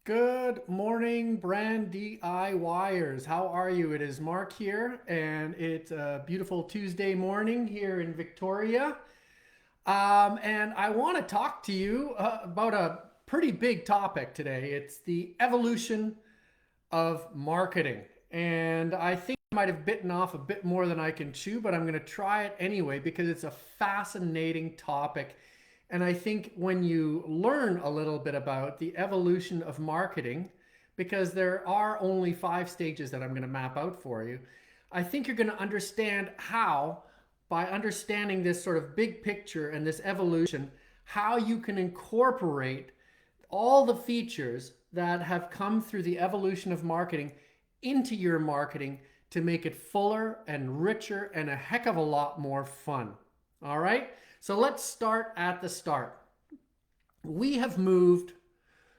Good morning, brand DIYers. How are you? It is Mark here, and it's a beautiful Tuesday morning here in Victoria. And I want to talk to you about a pretty big topic today. It's the evolution of marketing. And I think I might have bitten off a bit more than I can chew, but I'm going to try it anyway because it's a fascinating topic. And I think when you learn a little bit about the evolution of marketing, because there are only 5 stages that I'm going to map out for you, I think you're going to understand how, by understanding this sort of big picture and this evolution, how you can incorporate all the features that have come through the evolution of marketing into your marketing to make it fuller and richer and a heck of a lot more fun. All right? So let's start at the start. We have moved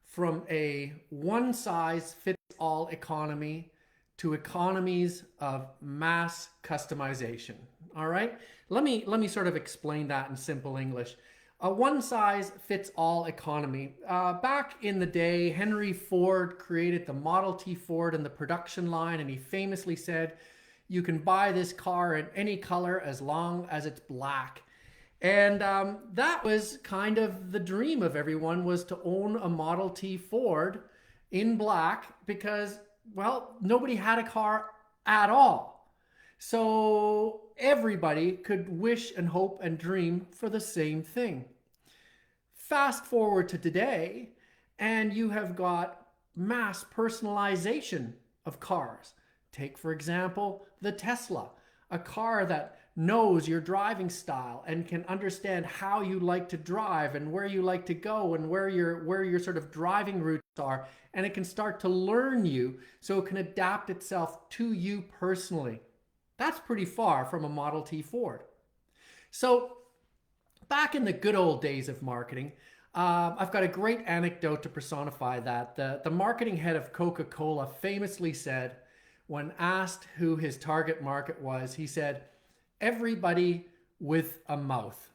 from a one-size-fits-all economy to economies of mass customization. All right? Let me sort of explain that in simple English. A one-size-fits-all economy. Back in the day, Henry Ford created the Model T Ford and the production line, and he famously said, "You can buy this car in any color as long as it's black." And that was kind of the dream of everyone, was to own a Model T Ford in black because, well, nobody had a car at all. So everybody could wish and hope and dream for the same thing. Fast forward to today, and you have got mass personalization of cars. Take, for example, the Tesla, a car that knows your driving style and can understand how you like to drive and where you like to go and where your sort of driving routes are, and it can start to learn you so it can adapt itself to you personally. That's pretty far from a Model T Ford. So back in the good old days of marketing, I've got a great anecdote to personify that. The marketing head of Coca-Cola famously said, when asked who his target market was, he said, "Everybody with a mouth."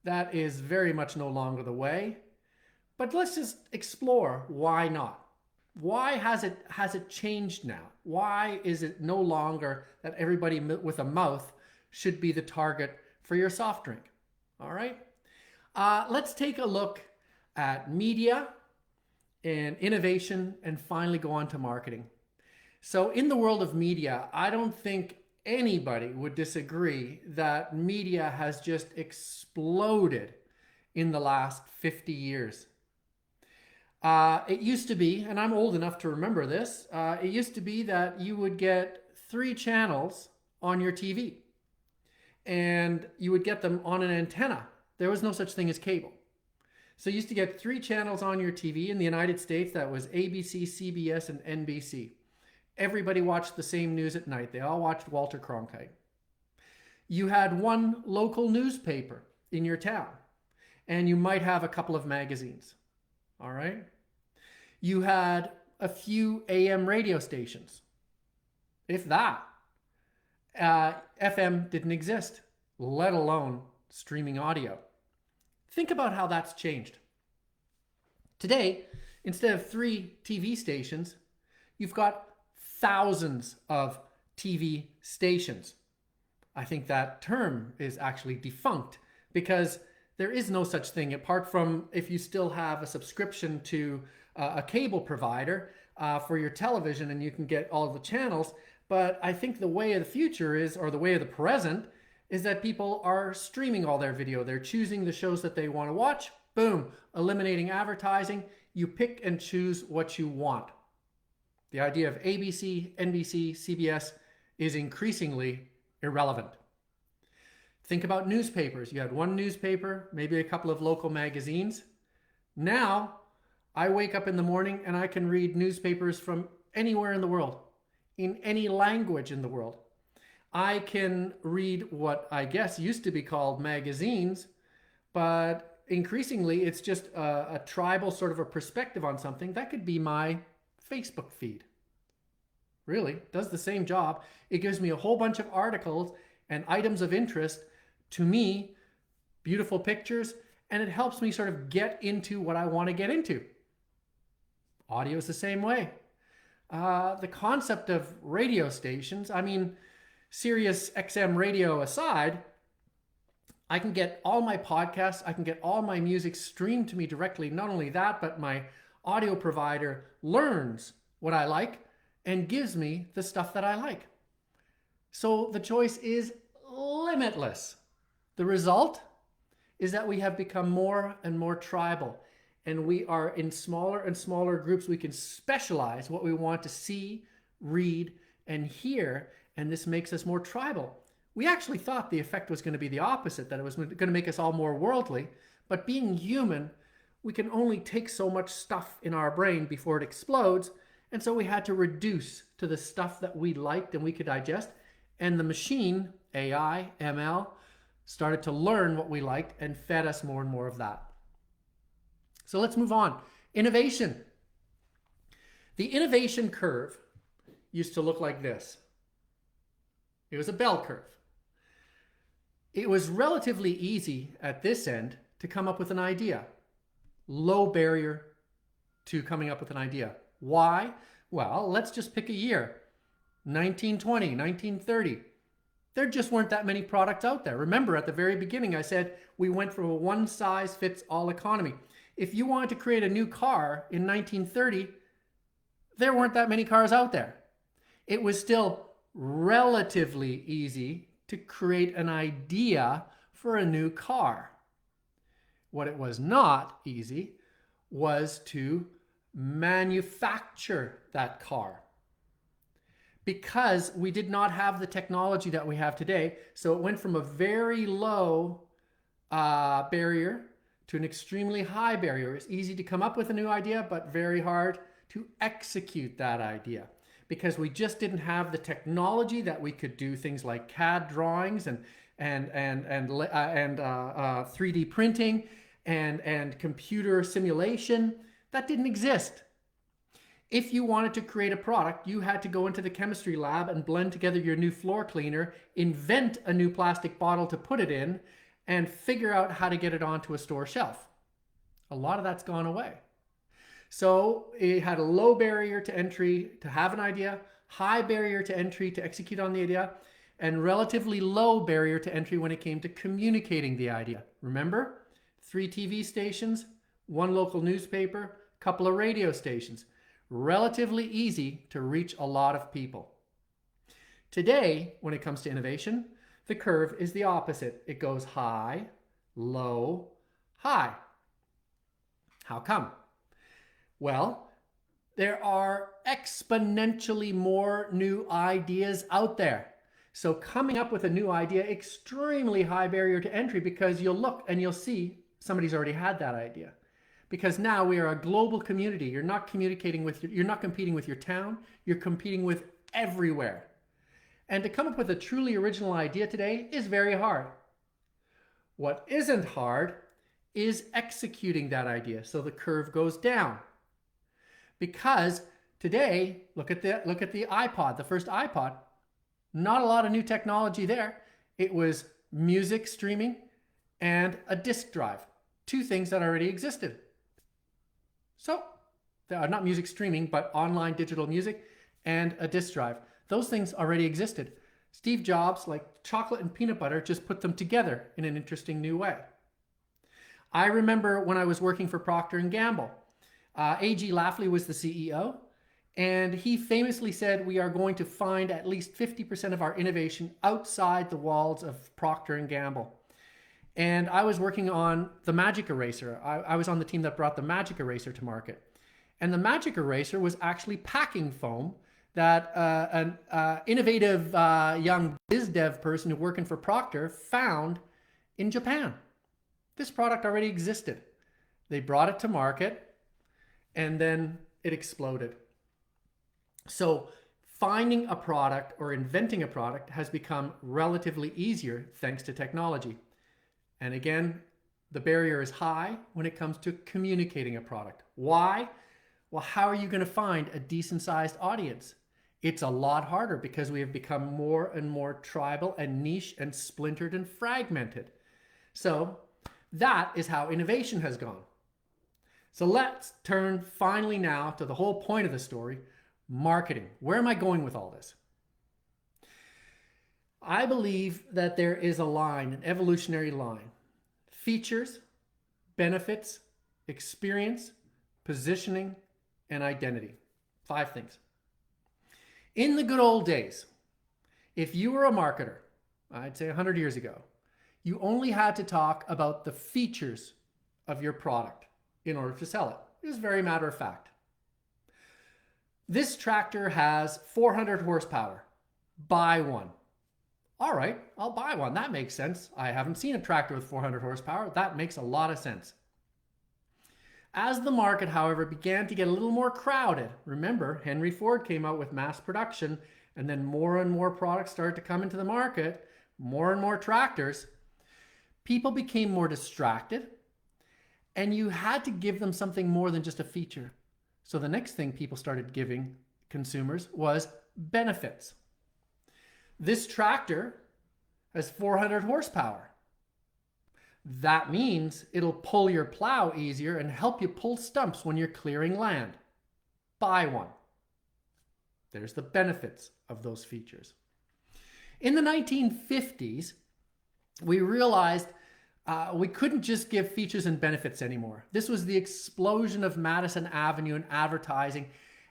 That is very much no longer the way. But let's just explore why not. Why has it changed now? Why is it no longer that everybody with a mouth should be the target for your soft drink? All right. Let's take a look at media and innovation and finally go on to marketing. So in the world of media, I don't think anybody would disagree that media has just exploded in the last 50 years. It used to be, and I'm old enough to remember this, it used to be that you would get 3 channels on your TV and you would get them on an antenna. There was no such thing as cable. So you used to get 3 channels on your TV. In the United States, that was ABC, CBS, and NBC. Everybody watched the same news at night. They all watched Walter Cronkite. You had one local newspaper in your town, and you might have a couple of magazines. All right? You had a few AM radio stations, if that. FM didn't exist, let alone streaming audio. Think about how that's changed. Today, instead of 3 TV stations, you've got thousands of TV stations. I think that term is actually defunct because there is no such thing, apart from if you still have a subscription to a cable provider for your television and you can get all the channels. But I think the way of the future is, or the way of the present, is that people are streaming all their video. They're choosing the shows that they want to watch. Boom, eliminating advertising. You pick and choose what you want. The idea of ABC, NBC, CBS is increasingly irrelevant. Think about newspapers. You had one newspaper, maybe a couple of local magazines. Now, I wake up in the morning and I can read newspapers from anywhere in the world, in any language in the world. I can read what I guess used to be called magazines, but increasingly it's just a tribal sort of a perspective on something. That could be my Facebook feed. Really, does the same job. It gives me a whole bunch of articles and items of interest to me, beautiful pictures, and it helps me sort of get into what I want to get into. Audio is the same way. The concept of radio stations, I mean, Sirius XM radio aside, I can get all my podcasts, I can get all my music streamed to me directly. Not only that, but my audio provider learns what I like and gives me the stuff that I like. So the choice is limitless. The result is that we have become more and more tribal, and we are in smaller and smaller groups. We can specialize what we want to see, read, and hear, and this makes us more tribal. We actually thought the effect was going to be the opposite, that it was going to make us all more worldly, but being human, we can only take so much stuff in our brain before it explodes, and so we had to reduce to the stuff that we liked and we could digest, and the machine, AI, ML, started to learn what we liked and fed us more and more of that. So let's move on. Innovation. The innovation curve used to look like this. It was a bell curve. It was relatively easy at this end to come up with an idea. Low barrier to coming up with an idea. Why? Well, let's just pick a year. 1920, 1930. There just weren't that many products out there. Remember, at the very beginning, I said we went from a one-size-fits-all economy. If you wanted to create a new car in 1930, there weren't that many cars out there. It was still relatively easy to create an idea for a new car. What it was not easy was to manufacture that car, because we did not have the technology that we have today. So it went from a very low barrier to an extremely high barrier. It's easy to come up with a new idea, but very hard to execute that idea, because we just didn't have the technology that we could do things like CAD drawings and 3D printing and computer simulation. That didn't exist. If you wanted to create a product, you had to go into the chemistry lab and blend together your new floor cleaner, invent a new plastic bottle to put it in, and figure out how to get it onto a store shelf. A lot of that's gone away. So it had a low barrier to entry to have an idea, high barrier to entry to execute on the idea, and relatively low barrier to entry when it came to communicating the idea. Remember? 3 TV stations, 1 local newspaper, couple of radio stations. Relatively easy to reach a lot of people. Today, when it comes to innovation, the curve is the opposite. It goes high, low, high. How come? Well, there are exponentially more new ideas out there. So coming up with a new idea, extremely high barrier to entry, because you'll look and you'll see somebody's already had that idea. Because now we are a global community. You're not competing with your town, you're competing with everywhere. And to come up with a truly original idea today is very hard. What isn't hard is executing that idea. So the curve goes down. Because today, look at the iPod, the first iPod. Not a lot of new technology there. It was music streaming and a disk drive. 2 things that already existed. So, not music streaming, but online digital music and a disk drive. Those things already existed. Steve Jobs, like chocolate and peanut butter, just put them together in an interesting new way. I remember when I was working for Procter & Gamble. A.G. Lafley was the CEO, and he famously said, we are going to find at least 50% of our innovation outside the walls of Procter & Gamble. And I was working on the Magic Eraser. I was on the team that brought the Magic Eraser to market. And the Magic Eraser was actually packing foam that an innovative young biz dev person who working for Procter found in Japan. This product already existed. They brought it to market, and then it exploded. So finding a product or inventing a product has become relatively easier thanks to technology. And again, the barrier is high when it comes to communicating a product. Why? Well, how are you going to find a decent sized audience? It's a lot harder because we have become more and more tribal and niche and splintered and fragmented. So that is how innovation has gone. So let's turn finally now to the whole point of the story, marketing. Where am I going with all this? I believe that there is a line, an evolutionary line. Features, benefits, experience, positioning, and identity. 5 things. In the good old days, if you were a marketer, I'd say 100 years ago, you only had to talk about the features of your product in order to sell it. It was very matter of fact. This tractor has 400 horsepower. Buy one. All right, I'll buy one. That makes sense. I haven't seen a tractor with 400 horsepower. That makes a lot of sense. As the market, however, began to get a little more crowded, remember, Henry Ford came out with mass production, and then more and more products started to come into the market, more and more tractors. People became more distracted, and you had to give them something more than just a feature. So the next thing people started giving consumers was benefits. This tractor has 400 horsepower. That means it'll pull your plow easier and help you pull stumps when you're clearing land. Buy one. There's the benefits of those features. In the 1950s, we realized we couldn't just give features and benefits anymore. This was the explosion of Madison Avenue and advertising,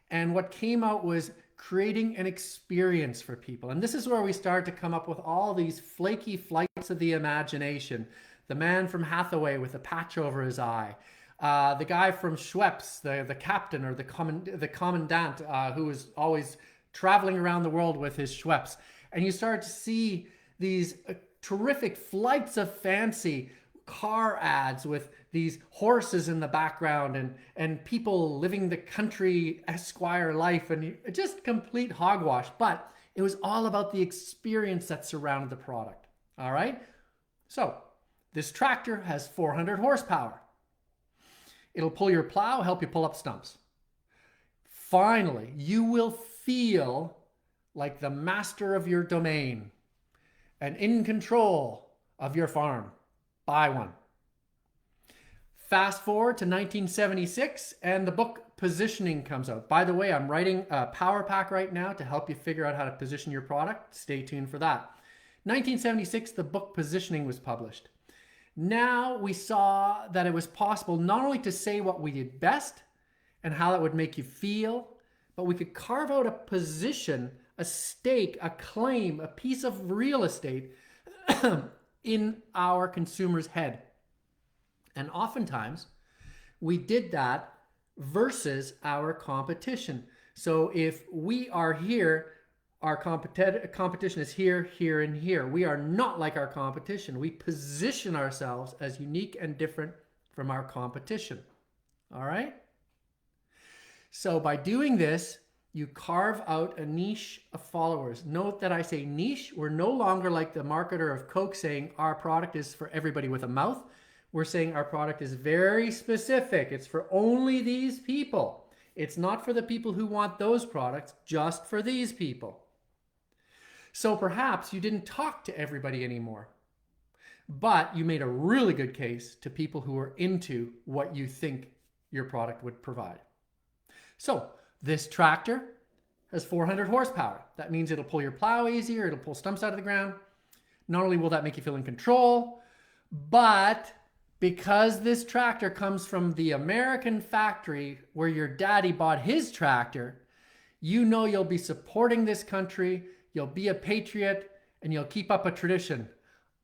and what came out was creating an experience for people. And this is where we started to come up with all these flaky flights of the imagination. The man from Hathaway with a patch over his eye. The guy from Schweppes, the captain or the commandant who was always traveling around the world with his Schweppes. And you start to see these terrific flights of fancy car ads with these horses in the background and people living the country esquire life, and just complete hogwash. But it was all about the experience that surrounded the product. All right? So this tractor has 400 horsepower. It'll pull your plow, help you pull up stumps. Finally, you will feel like the master of your domain and in control of your farm. Buy one. Fast forward to 1976 and the book Positioning comes out. By the way, I'm writing a power pack right now to help you figure out how to position your product. Stay tuned for that. 1976, the book Positioning was published. Now we saw that it was possible not only to say what we did best and how that would make you feel, but we could carve out a position, a stake, a claim, a piece of real estate in our consumer's head. And oftentimes we did that versus our competition. So if we are here, our competition is here, here, and here. We are not like our competition. We position ourselves as unique and different from our competition. All right? So by doing this, you carve out a niche of followers. Note that I say niche. We're no longer like the marketer of Coke saying our product is for everybody with a mouth. We're saying our product is very specific. It's for only these people. It's not for the people who want those products, just for these people. So perhaps you didn't talk to everybody anymore, but you made a really good case to people who are into what you think your product would provide. So this tractor has 400 horsepower. That means it'll pull your plow easier. It'll pull stumps out of the ground. Not only will that make you feel in control, but because this tractor comes from the American factory where your daddy bought his tractor, you know you'll be supporting this country, you'll be a patriot, and you'll keep up a tradition.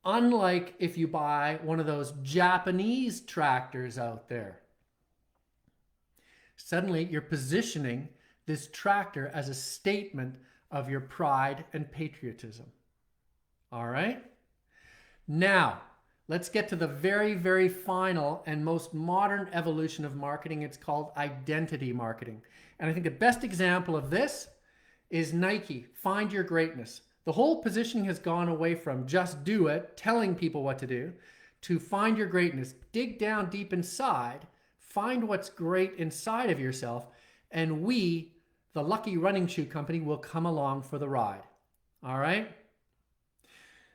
Unlike if you buy one of those Japanese tractors out there. Suddenly, you're positioning this tractor as a statement of your pride and patriotism. All right? Now, let's get to the very, very final and most modern evolution of marketing. It's called identity marketing. And I think the best example of this is Nike. Find your greatness. The whole positioning has gone away from just do it, telling people what to do, to find your greatness. Dig down deep inside, find what's great inside of yourself, and we, the Lucky Running Shoe Company, will come along for the ride. All right?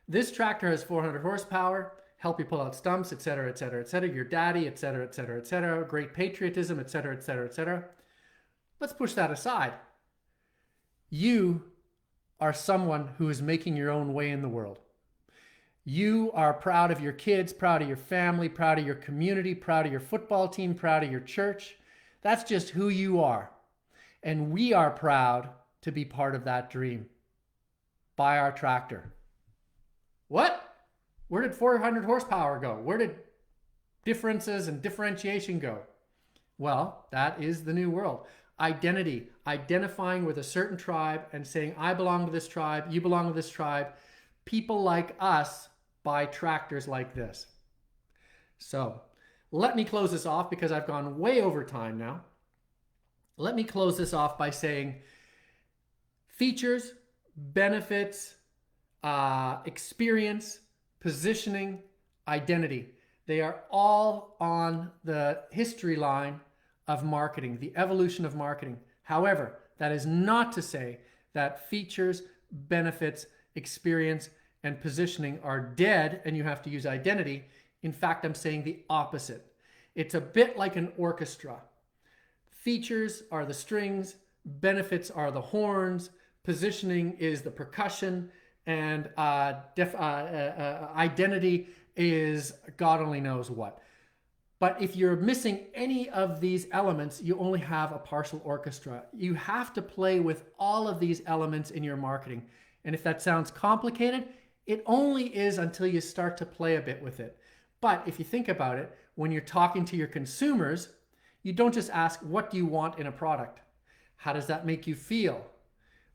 This tractor has 400 horsepower. help you pull out stumps, etc., etc., etc., your daddy, etc., etc., etc., great patriotism, etc., etc., etc. Let's push that aside. You are someone who is making your own way in the world. You are proud of your kids, proud of your family, proud of your community, proud of your football team, proud of your church. That's just who you are. And we are proud to be part of that dream. Buy our tractor. What? Where did 400 horsepower go? Where did differences and differentiation go? Well, that is the new world. Identity, identifying with a certain tribe and saying, I belong to this tribe, you belong to this tribe. People like us buy tractors like this. So let me close this off because I've gone way over time now. Let me close this off by saying features, benefits, experience, positioning, identity. They are all on the history line of marketing, the evolution of marketing. However, that is not to say that features, benefits, experience, and positioning are dead and you have to use identity. In fact, I'm saying the opposite. It's a bit like an orchestra. Features are the strings, benefits are the horns, positioning is the percussion, and identity is God only knows what. But if you're missing any of these elements, you only have a partial orchestra. You have to play with all of these elements in your marketing. And if that sounds complicated, it only is until you start to play a bit with it. But if you think about it, when you're talking to your consumers, you don't just ask, what do you want in a product? How does that make you feel?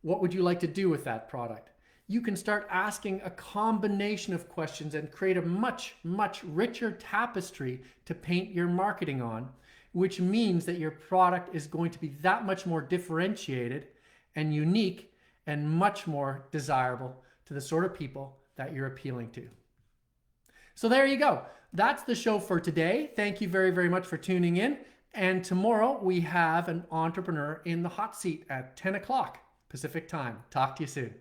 What would you like to do with that product? You can start asking a combination of questions and create a much, much richer tapestry to paint your marketing on, which means that your product is going to be that much more differentiated and unique and much more desirable to the sort of people that you're appealing to. So there you go. That's the show for today. Thank you very, very much for tuning in. And tomorrow we have an entrepreneur in the hot seat at 10 o'clock Pacific time. Talk to you soon.